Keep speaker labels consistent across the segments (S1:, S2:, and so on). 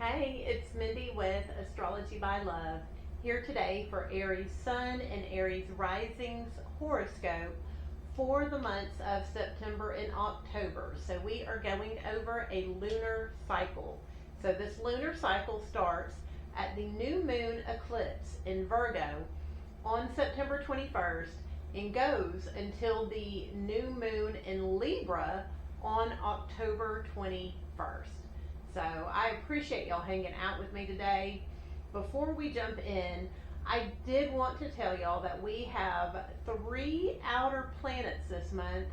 S1: Hey, it's Mindy with Astrology by Love, here today for Aries Sun and Aries Rising's horoscope for the months of September and October. So we are going over a lunar cycle. So this lunar cycle starts at the new moon eclipse in Virgo on September 21st and goes until the new moon in Libra on October 21st. So I appreciate y'all hanging out with me today. Before we jump in, I did want to tell y'all that we have 3 outer planets this month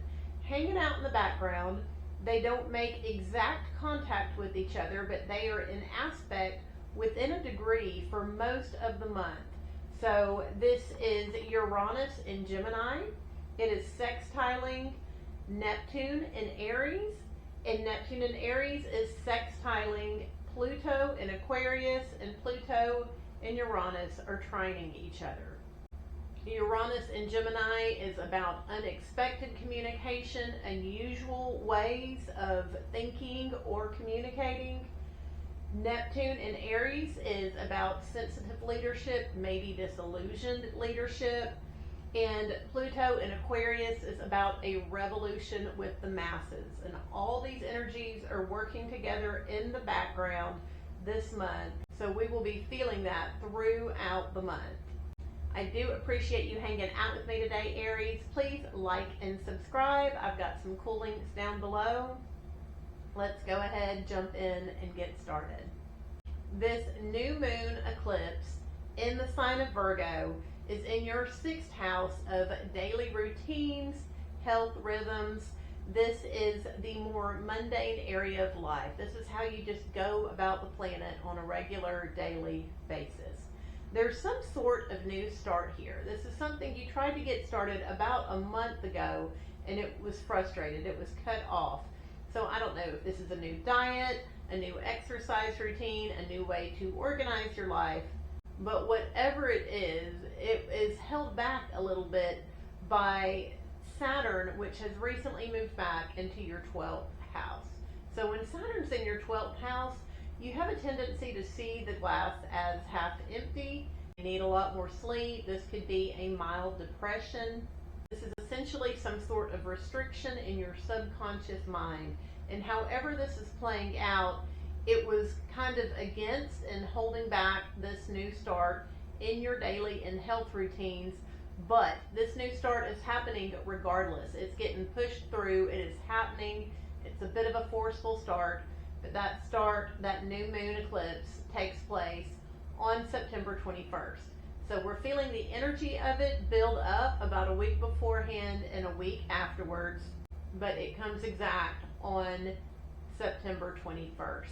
S1: hanging out in the background. They don't make exact contact with each other, but they are in aspect within a degree for most of the month. So this is Uranus in Gemini. It is sextiling Neptune in Aries. And Neptune in Aries is sextiling Pluto in Aquarius, and Pluto and Uranus are trining each other. Uranus in Gemini is about unexpected communication, unusual ways of thinking or communicating. Neptune in Aries is about sensitive leadership, maybe disillusioned leadership. And Pluto in Aquarius is about a revolution with the masses. And all these energies are working together in the background this month. So we will be feeling that throughout the month. I do appreciate you hanging out with me today, Aries. Please like and subscribe. I've got some cool links down below. Let's go ahead, jump in, and get started. This new moon eclipse in the sign of Virgo is in your 6th house of daily routines, health rhythms. This is the more mundane area of life. This is how you just go about the planet on a regular daily basis. There's some sort of new start here. This is something you tried to get started about a month ago and it was frustrated. It was cut off. So I don't know if this is a new diet, a new exercise routine, a new way to organize your life. But whatever it is held back a little bit by Saturn, which has recently moved back into your 12th house. So when Saturn's in your 12th house, you have a tendency to see the glass as half empty. You need a lot more sleep. This could be a mild depression. This is essentially some sort of restriction in your subconscious mind. And however this is playing out, it was kind of against and holding back this new start in your daily and health routines. But this new start is happening regardless. It's getting pushed through. It is happening. It's a bit of a forceful start. But that start, that new moon eclipse, takes place on September 21st. So we're feeling the energy of it build up about a week beforehand and a week afterwards. But it comes exact on September 21st.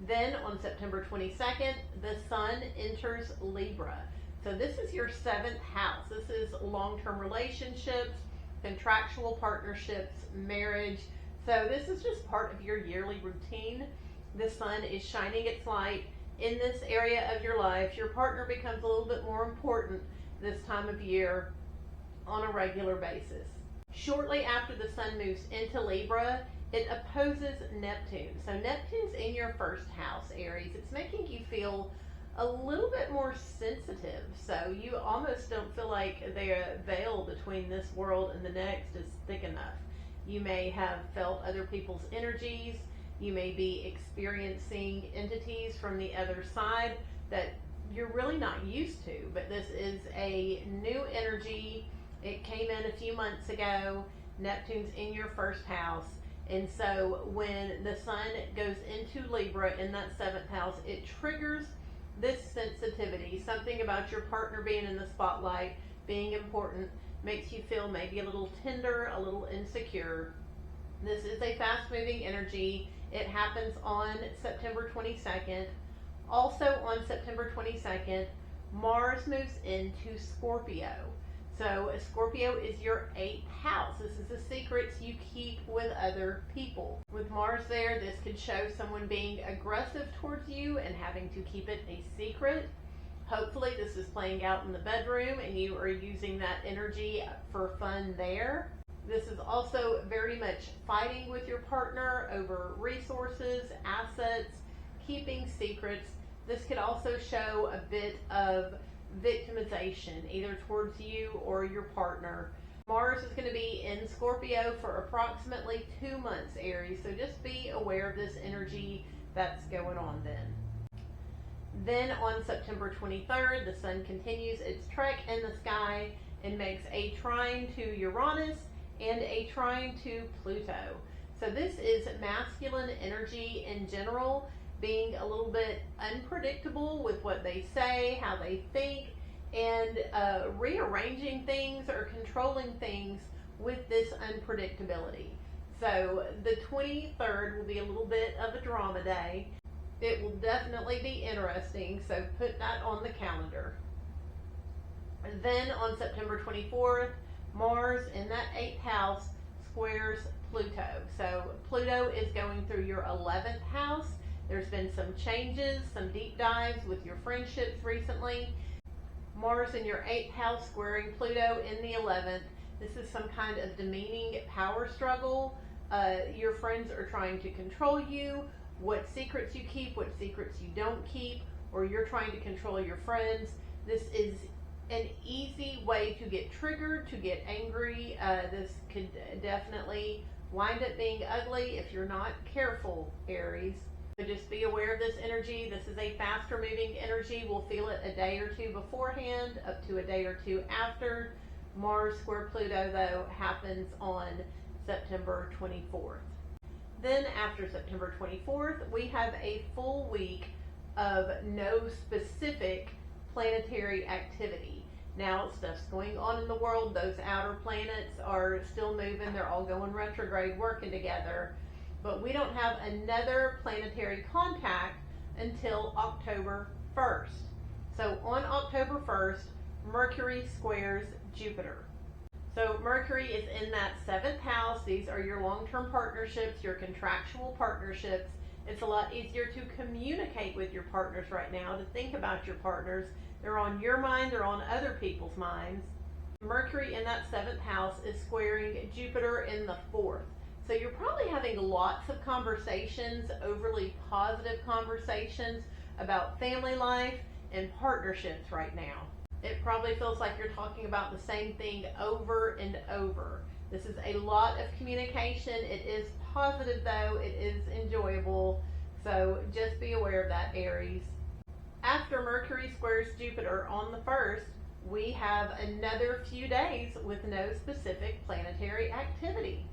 S1: Then on September 22nd, the sun enters Libra. So this is your 7th house. This is long-term relationships, contractual partnerships, marriage. So this is just part of your yearly routine. The sun is shining its light in this area of your life. Your partner becomes a little bit more important this time of year on a regular basis. Shortly after the sun moves into Libra, it opposes Neptune. So Neptune's in your 1st house, Aries. It's making you feel a little bit more sensitive. So you almost don't feel like the veil between this world and the next is thick enough. You may have felt other people's energies. You may be experiencing entities from the other side that you're really not used to. But this is a new energy. It came in a few months ago. Neptune's in your 1st house. And so when the sun goes into Libra in that 7th house, it triggers this sensitivity. Something about your partner being in the spotlight, being important, makes you feel maybe a little tender, a little insecure. This is a fast-moving energy. It happens on September 22nd. Also on September 22nd, Mars moves into Scorpio. So Scorpio is your 8th house. This is the secrets you keep with other people. With Mars there, this could show someone being aggressive towards you and having to keep it a secret. Hopefully this is playing out in the bedroom and you are using that energy for fun there. This is also very much fighting with your partner over resources, assets, keeping secrets. This could also show a bit of victimization, either towards you or your partner. Mars is going to be in Scorpio for approximately 2 months, Aries, so just be aware of this energy that's going on then. Then on September 23rd, the sun continues its trek in the sky and makes a trine to Uranus and a trine to Pluto. So this is masculine energy in general, being a little bit unpredictable with what they say, how they think, and rearranging things or controlling things with this unpredictability. So the 23rd will be a little bit of a drama day. It will definitely be interesting, so put that on the calendar. And then on September 24th, Mars in that 8th house squares Pluto. So Pluto is going through your 11th house. There's been some changes, some deep dives with your friendships recently. Mars in your 8th house squaring Pluto in the 11th. This is some kind of demeaning power struggle. Your friends are trying to control you, what secrets you keep, what secrets you don't keep, or you're trying to control your friends. This is an easy way to get triggered, to get angry. This could definitely wind up being ugly if you're not careful, Aries. So just be aware of this energy. This is a faster moving energy. We'll feel it a day or two beforehand, up to a day or two after. Mars square Pluto, though, happens on September 24th. Then after September 24th, we have a full week of no specific planetary activity. Now, stuff's going on in the world. Those outer planets are still moving. They're all going retrograde, working together. But we don't have another planetary contact until October 1st. So on October 1st, Mercury squares Jupiter. So Mercury is in that 7th house. These are your long-term partnerships, your contractual partnerships. It's a lot easier to communicate with your partners right now, to think about your partners. They're on your mind, they're on other people's minds. Mercury in that 7th house is squaring Jupiter in the 4th. So you're probably having lots of conversations, overly positive conversations about family life and partnerships right now. It probably feels like you're talking about the same thing over and over. This is a lot of communication. It is positive though, it is enjoyable. So just be aware of that, Aries. After Mercury squares Jupiter on the 1st, we have another few days with no specific planetary activity.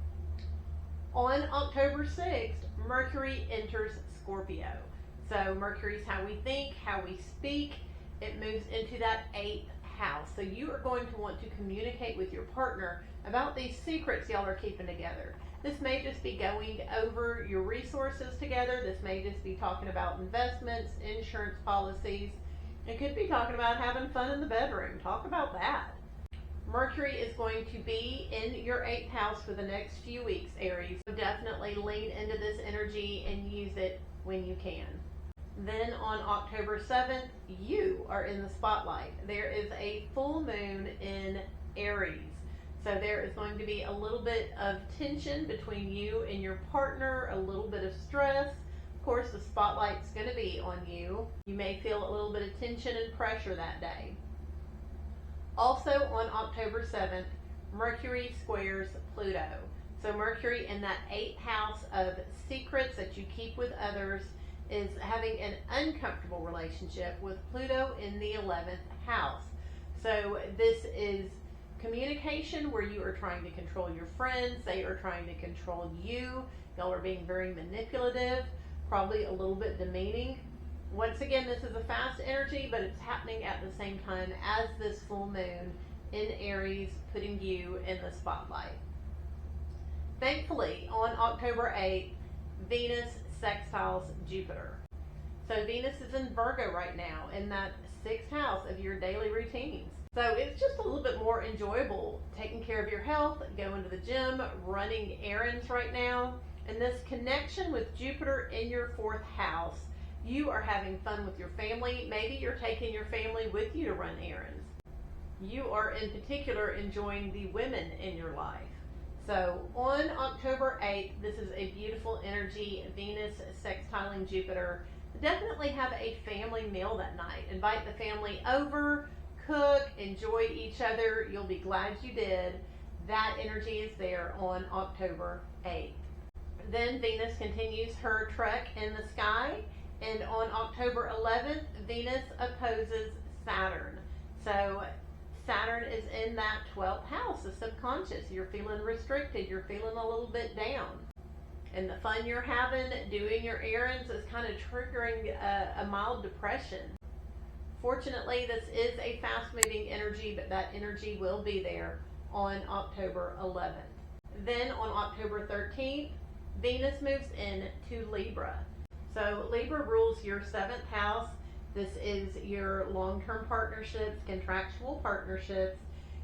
S1: On October 6th, Mercury enters Scorpio. So Mercury's how we think, how we speak. It moves into that 8th house. So you are going to want to communicate with your partner about these secrets y'all are keeping together. This may just be going over your resources together. This may just be talking about investments, insurance policies. It could be talking about having fun in the bedroom. Talk about that. Mercury is going to be in your 8th house for the next few weeks, Aries. So definitely lean into this energy and use it when you can. Then on October 7th, you are in the spotlight. There is a full moon in Aries. So there is going to be a little bit of tension between you and your partner, a little bit of stress. Of course, the spotlight's going to be on you. You may feel a little bit of tension and pressure that day. Also on October 7th, Mercury squares Pluto. So Mercury in that 8th house of secrets that you keep with others is having an uncomfortable relationship with Pluto in the 11th house. So this is communication where you are trying to control your friends, they are trying to control you, y'all are being very manipulative, probably a little bit demeaning. Once again, this is a fast energy, but it's happening at the same time as this full moon in Aries, putting you in the spotlight. Thankfully, on October 8th, Venus sextiles Jupiter. So Venus is in Virgo right now, in that 6th house of your daily routines. So it's just a little bit more enjoyable taking care of your health, going to the gym, running errands right now. And this connection with Jupiter in your 4th house, you are having fun with your family. Maybe you're taking your family with you to run errands. You are in particular enjoying the women in your life. So on October 8th, this is a beautiful energy, Venus sextiling Jupiter. definitely have a family meal that night. Invite the family over, cook, enjoy each other. You'll be glad you did. That energy is there on October 8th. Then Venus continues her trek in the sky, and on October 11th, Venus opposes Saturn. So Saturn is in that 12th house, the subconscious. You're feeling restricted, you're feeling a little bit down. And the fun you're having doing your errands is kind of triggering a mild depression. Fortunately, this is a fast-moving energy, but that energy will be there on October 11th. Then on October 13th, Venus moves into Libra. So Libra rules your 7th house. This is your long-term partnerships, contractual partnerships.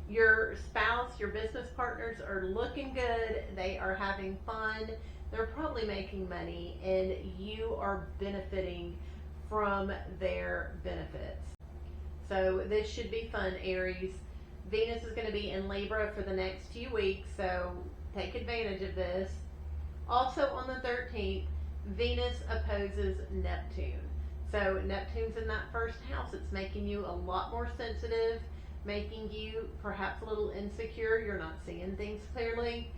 S1: Your spouse, your business partners are looking good. They are having fun. They're probably making money, and you are benefiting from their benefits. So this should be fun, Aries. Venus is going to be in Libra for the next few weeks, so take advantage of this. Also on the 13th, Venus opposes Neptune. So Neptune's in that first house. It's making you a lot more sensitive, making you perhaps a little insecure. You're not seeing things clearly.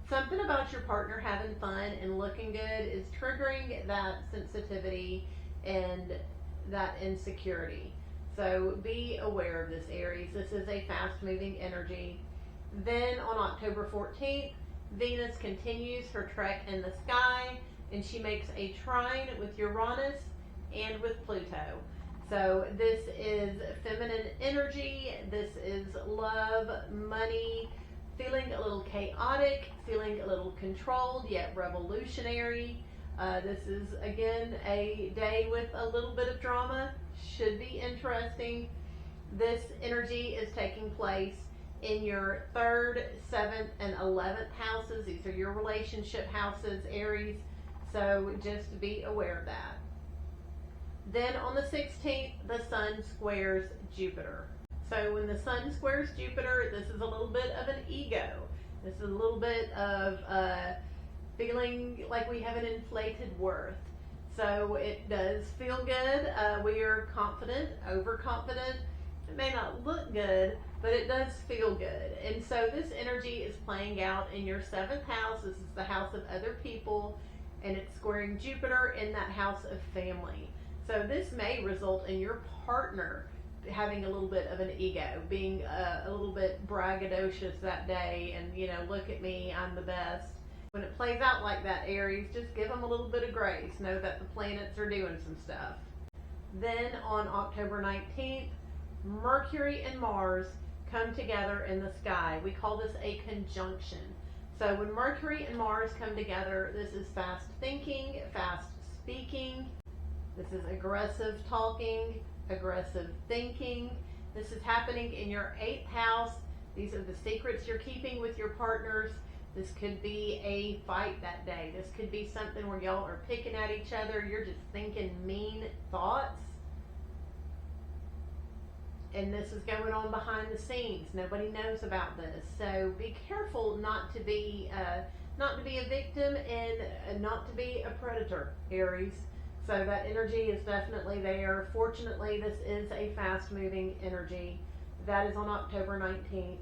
S1: Something about your partner having fun and looking good is triggering that sensitivity and that insecurity. So be aware of this, Aries. This is a fast-moving energy. Then on October 14th, Venus continues her trek in the sky, and she makes a trine with Uranus and with Pluto. So this is feminine energy. This is love, money, feeling a little chaotic, feeling a little controlled, yet revolutionary. This is, again, a day with a little bit of drama. Should be interesting. This energy is taking place in your 3rd, 7th, and 11th houses. These are your relationship houses, Aries. So just be aware of that. Then on the 16th, the Sun squares Jupiter. So when the Sun squares Jupiter, this is a little bit of an ego. This is a little bit of feeling like we have an inflated worth. So it does feel good. We are confident, overconfident. It may not look good, but it does feel good. And so this energy is playing out in your 7th house. This is the house of other people, and it's squaring Jupiter in that house of family. So this may result in your partner having a little bit of an ego, being a little bit braggadocious that day, and, you know, look at me, I'm the best. When it plays out like that, Aries, just give them a little bit of grace. Know that the planets are doing some stuff. Then on October 19th, Mercury and Mars come together in the sky. We call this a conjunction. So when Mercury and Mars come together, this is fast thinking, fast speaking. This is aggressive talking, aggressive thinking. This is happening in your 8th house. These are the secrets you're keeping with your partners. This could be a fight that day. This could be something where y'all are picking at each other. You're just thinking mean thoughts. And this is going on behind the scenes. Nobody knows about this. So be careful not to be a victim and not to be a predator, Aries. So that energy is definitely there. Fortunately, this is a fast-moving energy. That is on October 19th.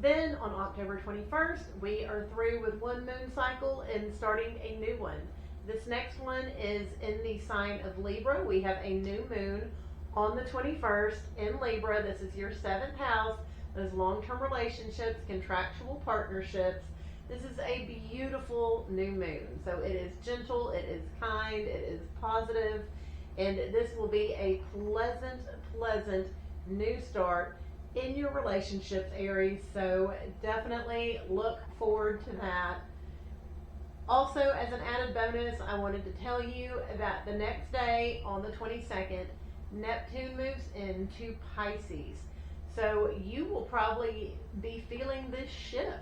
S1: Then on October 21st, we are through with one moon cycle and starting a new one. This next one is in the sign of Libra. We have a new moon on the 21st in Libra. This is your 7th house. Those long-term relationships, contractual partnerships. This is a beautiful new moon. So it is gentle, it is kind, it is positive, and this will be a pleasant new start in your relationships, Aries. So definitely look forward to that. Also, as an added bonus, I wanted to tell you that the next day on the 22nd, Neptune moves into Pisces. So you will probably be feeling this shift.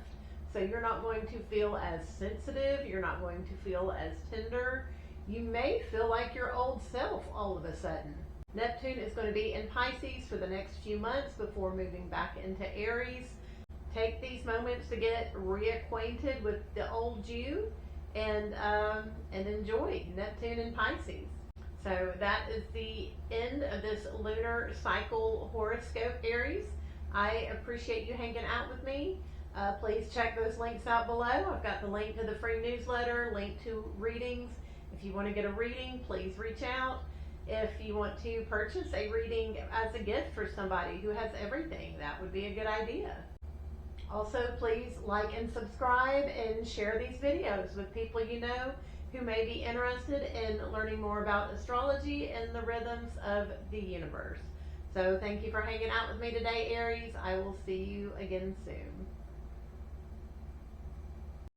S1: So you're not going to feel as sensitive. You're not going to feel as tender. You may feel like your old self all of a sudden. Neptune is going to be in Pisces for the next few months before moving back into Aries. Take these moments to get reacquainted with the old you and enjoy Neptune in Pisces. So that is the end of this lunar cycle horoscope, Aries. I appreciate you hanging out with me. Please check those links out below. I've got the link to the free newsletter, link to readings. If you want to get a reading, please reach out. If you want to purchase a reading as a gift for somebody who has everything, that would be a good idea. Also, please like and subscribe and share these videos with people you know who may be interested in learning more about astrology and the rhythms of the universe. So thank you for hanging out with me today, Aries. I will see you again soon.